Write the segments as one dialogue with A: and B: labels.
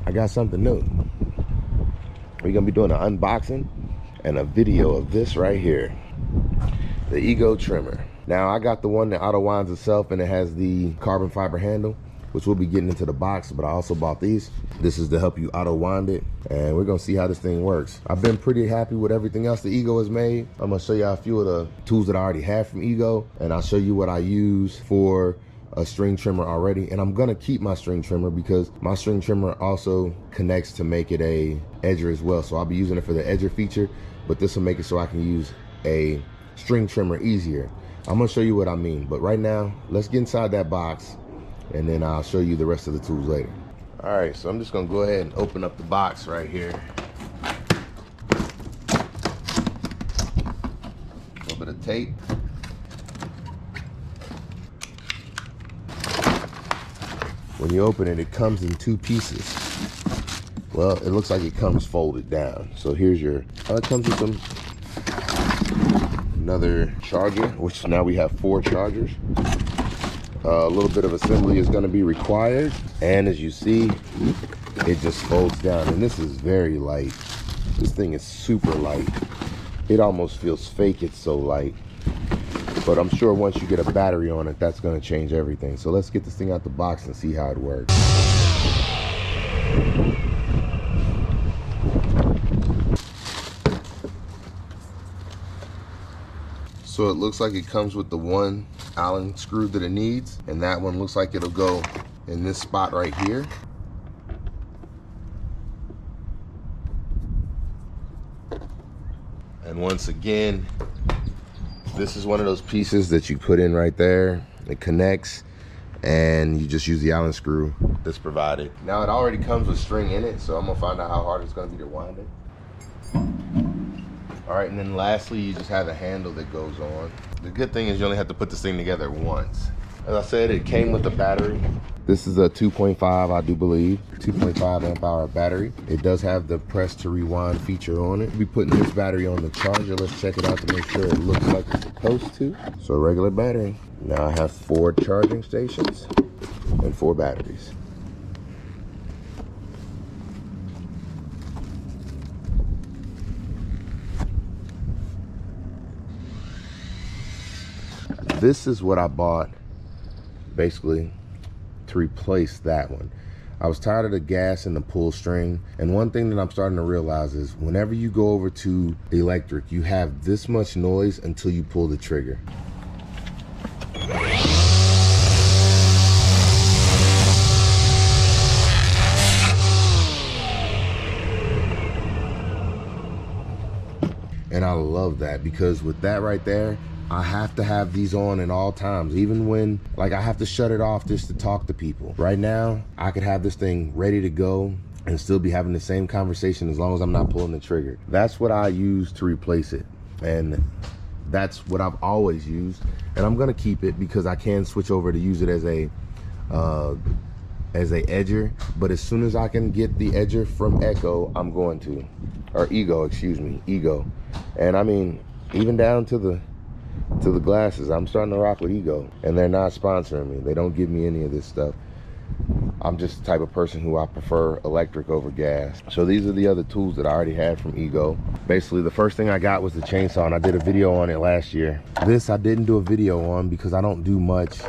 A: I got something new. We're gonna be doing an unboxing and a video of this right here, the Ego trimmer. Now I got the one that auto winds itself and it has the carbon fiber handle, which we'll be getting into the box, but I also bought these. This is to help you auto wind it, and we're gonna see how this thing works. I've been pretty happy with everything else the Ego has made. I'm gonna show you a few of the tools that I already have from Ego, and I'll show you what I use for a string trimmer already. And I'm gonna keep my string trimmer because my string trimmer also connects to make it a edger as well. So I'll be using it for the edger feature, but this will make it so I can use a string trimmer easier. I'm gonna show you what I mean, but right now, let's get inside that box and then I'll show you the rest of the tools later. All right, so I'm just gonna go ahead and open up the box right here. A little bit of tape. When you open it, it comes in two pieces. Well, it looks like it comes folded down. So here's your, it comes with another charger, which now we have 4 chargers. A little bit of assembly is going to be required, and as you see, it just folds down, and this is very light. This thing is super light. It almost feels fake, it's so light, but I'm sure once you get a battery on it, that's going to change everything. So let's get this thing out the box and see how it works. So it looks like it comes with the one Allen screw that it needs, and that one looks like it'll go in this spot right here. And once again, this is one of those pieces that you put in right there. It connects, and you just use the Allen screw that's provided. Now it already comes with string in it, so I'm gonna find out how hard it's gonna be to wind it. All right, and then lastly, you just have a handle that goes on. The good thing is you only have to put this thing together once. As I said, it came with a battery. This is a 2.5, I do believe, 2.5 amp hour battery. It does have the press to rewind feature on it. We'll be putting this battery on the charger. Let's check it out to make sure it looks like it's supposed to. So regular battery. Now I have 4 charging stations and 4 batteries. This is what I bought basically to replace that one. I was tired of the gas and the pull string, and one thing that I'm starting to realize is whenever you go over to electric, you have this much noise until you pull the trigger. And I love that, because with that right there, I have to have these on at all times, even when like I have to shut it off just to talk to people. Right now, I could have this thing ready to go and still be having the same conversation as long as I'm not pulling the trigger. That's what I use to replace it, and that's what I've always used, and I'm gonna keep it because I can switch over to use it as a edger. But as soon as I can get the edger from Echo, I'm going to, or Ego, excuse me, Ego. And I mean, even down to the glasses, I'm starting to rock with Ego, and they're not sponsoring me. They don't give me any of this stuff. I'm just the type of person who I prefer electric over gas. So these are the other tools that I already had from Ego. Basically, the first thing I got was the chainsaw, and I did a video on it last year. This I didn't do a video on because I don't do much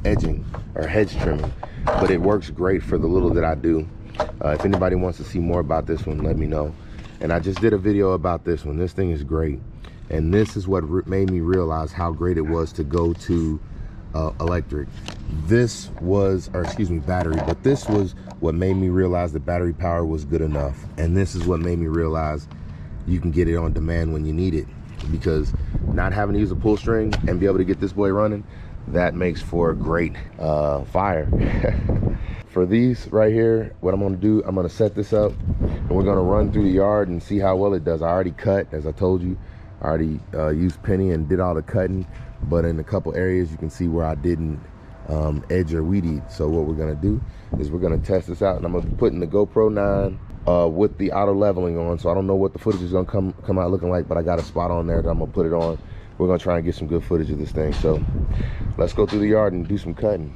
A: edging or hedge trimming, but it works great for the little that I do. If anybody wants to see more about this one, let me know. And I just did a video about this one. This thing is great. And this is what made me realize how great it was to go to electric. This was, or excuse me, battery, but this was what made me realize that battery power was good enough. And this is what made me realize you can get it on demand when you need it, because not having to use a pull string and be able to get this boy running, that makes for a great fire. For these right here, what I'm gonna do, I'm gonna set this up and we're gonna run through the yard and see how well it does. I already cut, as I told you. I already used Penny and did all the cutting, but in a couple areas you can see where I didn't edge or weed eat. So what we're gonna do is we're gonna test this out, and I'm gonna be putting the GoPro 9 with the auto leveling on. So I don't know what the footage is gonna come out looking like, but I got a spot on there that I'm gonna put it on. We're gonna try and get some good footage of this thing. So let's go through the yard and do some cutting.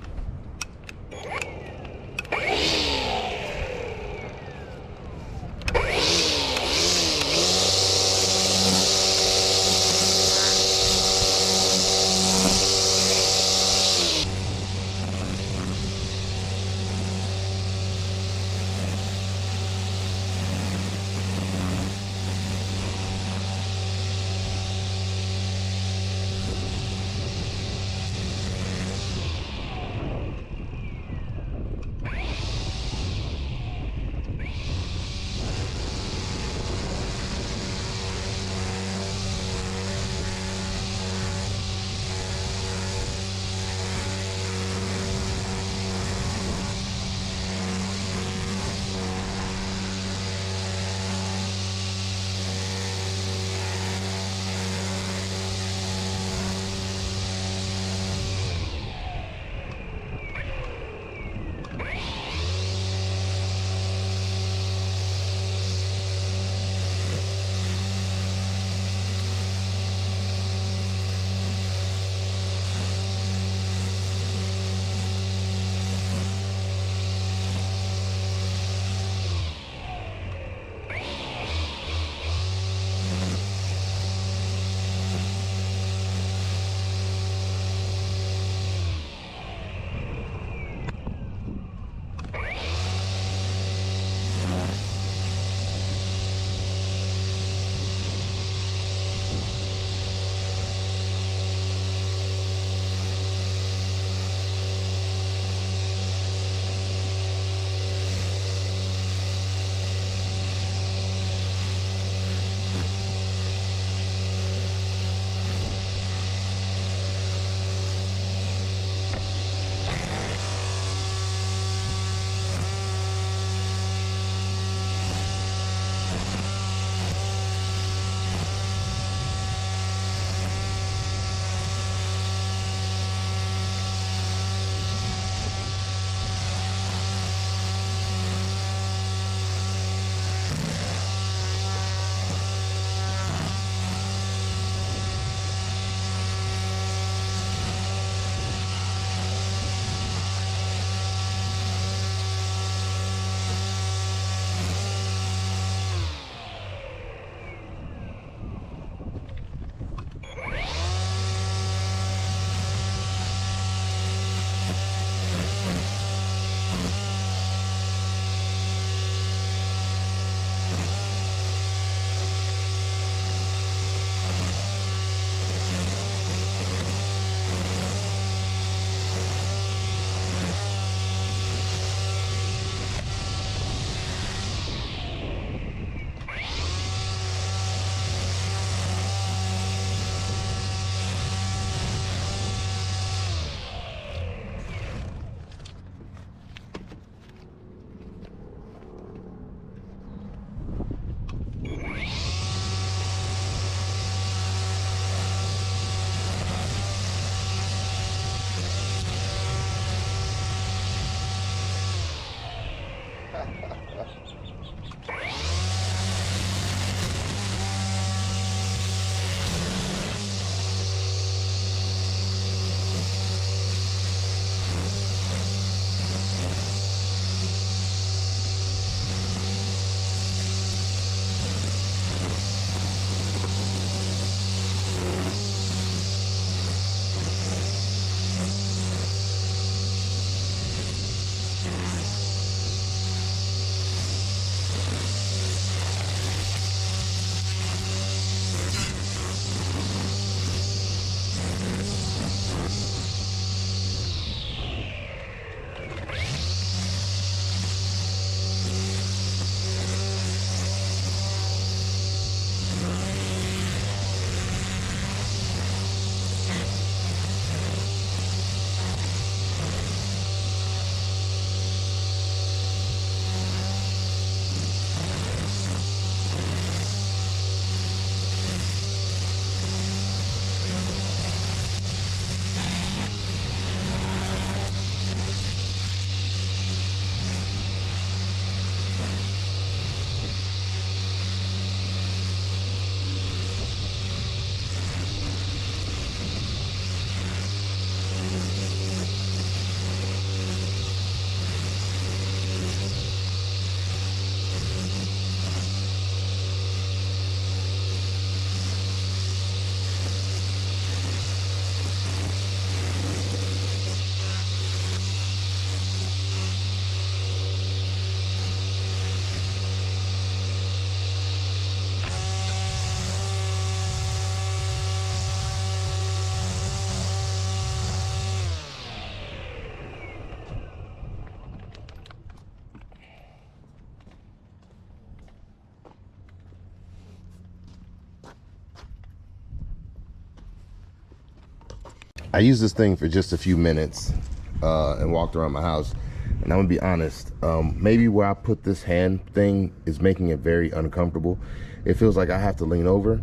A: I used this thing for just a few minutes and walked around my house, and I'm gonna be honest, maybe where I put this hand thing is making it very uncomfortable. It feels like I have to lean over,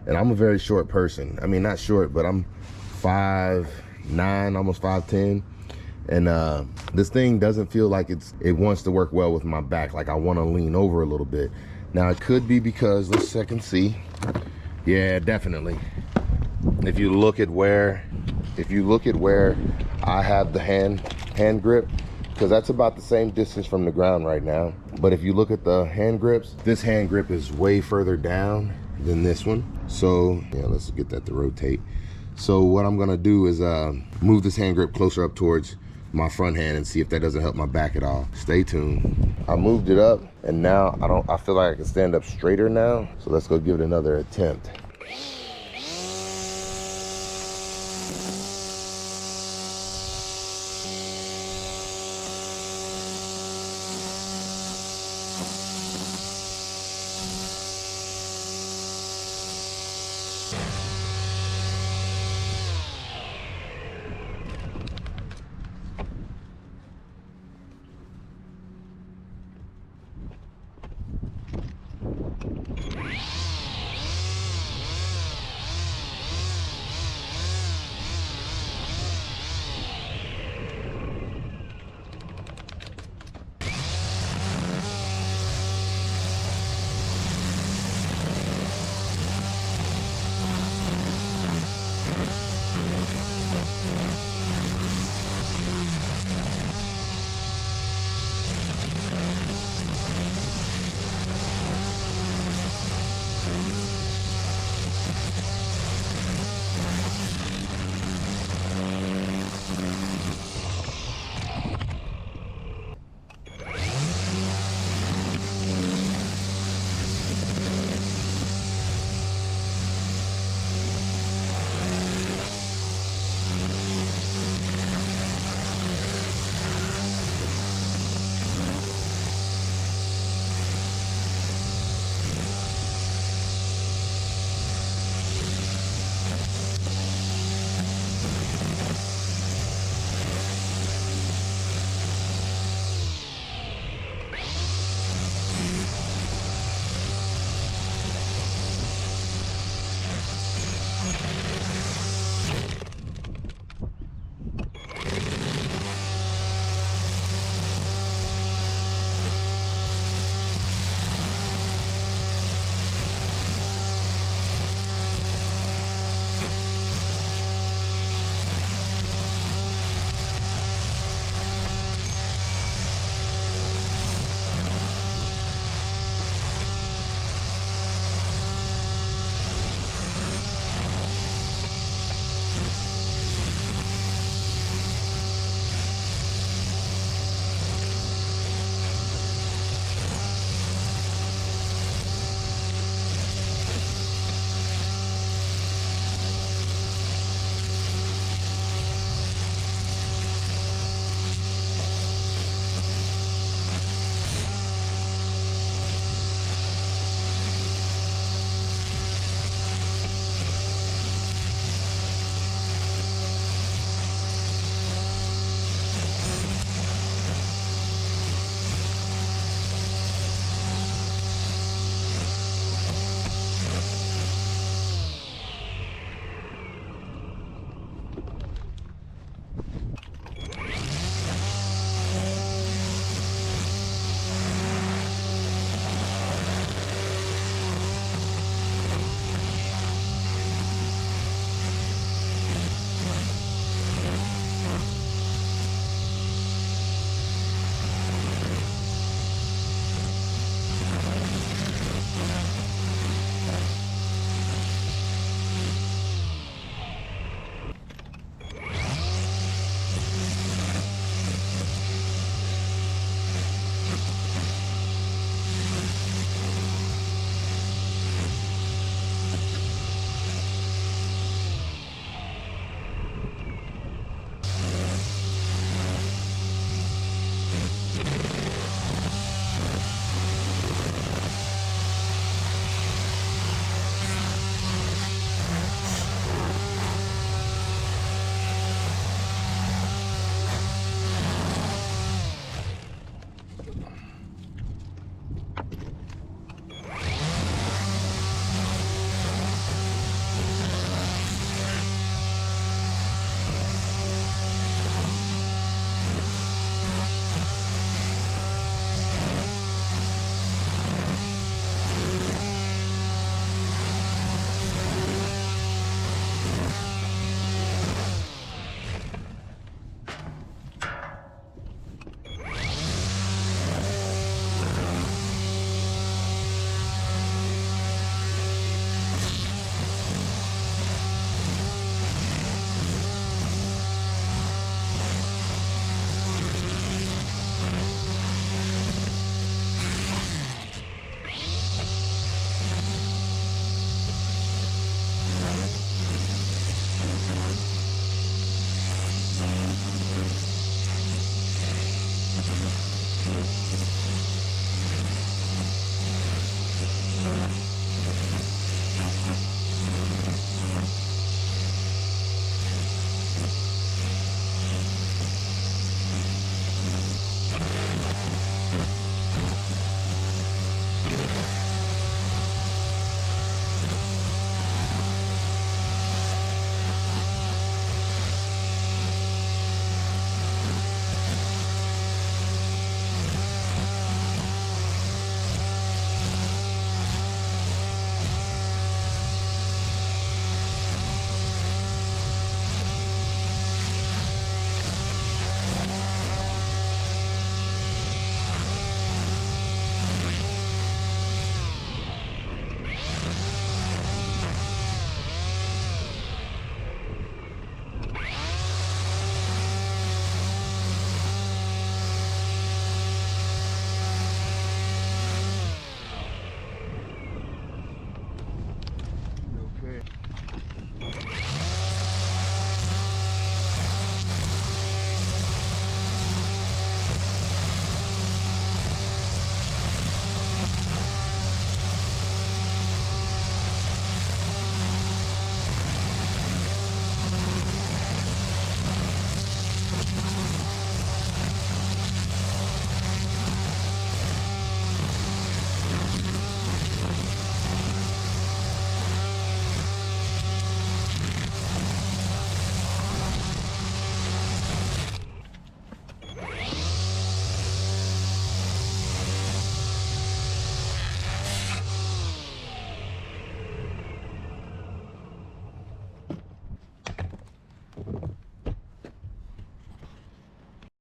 A: and I'm a very short person. I mean, not short, but I'm 5'9", almost 5'10", and this thing doesn't feel like it wants to work well with my back. Like I want to lean over a little bit. Now it could be because, let's check and see. Yeah, definitely. If you look at where I have the hand grip, because that's about the same distance from the ground right now. But if you look at the hand grips, this hand grip is way further down than this one. So yeah, let's get that to rotate. So what I'm gonna do is move this hand grip closer up towards my front hand and see if that doesn't help my back at all. Stay tuned. I moved it up, and now I feel like I can stand up straighter now. So let's go give it another attempt.